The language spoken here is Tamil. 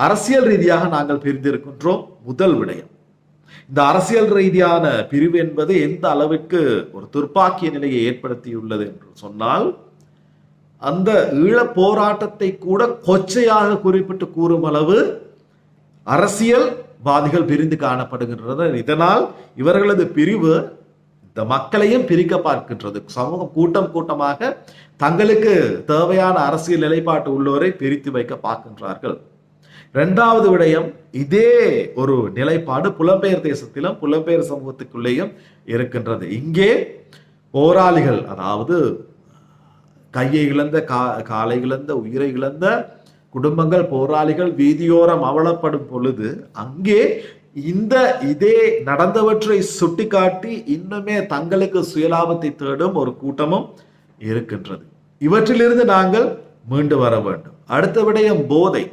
அரசியல் ரீதியாக நாங்கள் பிரிந்திருக்கின்றோம். முதல் விடயம், இந்த அரசியல் ரீதியான பிரிவு என்பது எந்த அளவிற்கு ஒரு துர்ப்பாக்கிய நிலையை ஏற்படுத்தியுள்ளது என்று சொன்னால், அந்த ஈழப் போராட்டத்தை கூட கொச்சையாக குறிப்பிட்டு கூறும் அளவு அரசியல்வாதிகள் பிரிந்து காணப்படுகின்றனர். இதனால் இவர்களது பிரிவு இந்த மக்களையும் பிரிக்க பார்க்கின்றது. சமூகம் கூட்டம் கூட்டமாக தங்களுக்கு தேவையான அரசியல் நிலைப்பாட்டு உள்ளோரை பிரித்து வைக்க பார்க்கின்றார்கள். இரண்டாவது விடயம், இதே ஒரு நிலைப்பாடு புலம்பெயர் தேசத்திலும் புலம்பெயர் சமூகத்துக்குள்ளேயும் இருக்கின்றது. இங்கே போராளிகள், அதாவது கையை இழந்த காலை இழந்த உயிரை இழந்த குடும்பங்கள், போராளிகள் வீதியோரம் அவலப்படும் பொழுது அங்கே இதே நடந்தவற்றை சுட்டிக்காட்டி இன்னுமே தங்களுக்கு சுயலாபத்தை தேடும் ஒரு கூட்டமும் இருக்கின்றது. இவற்றிலிருந்து நாங்கள் மீண்டு வர வேண்டும். அடுத்த விடயம் போதை.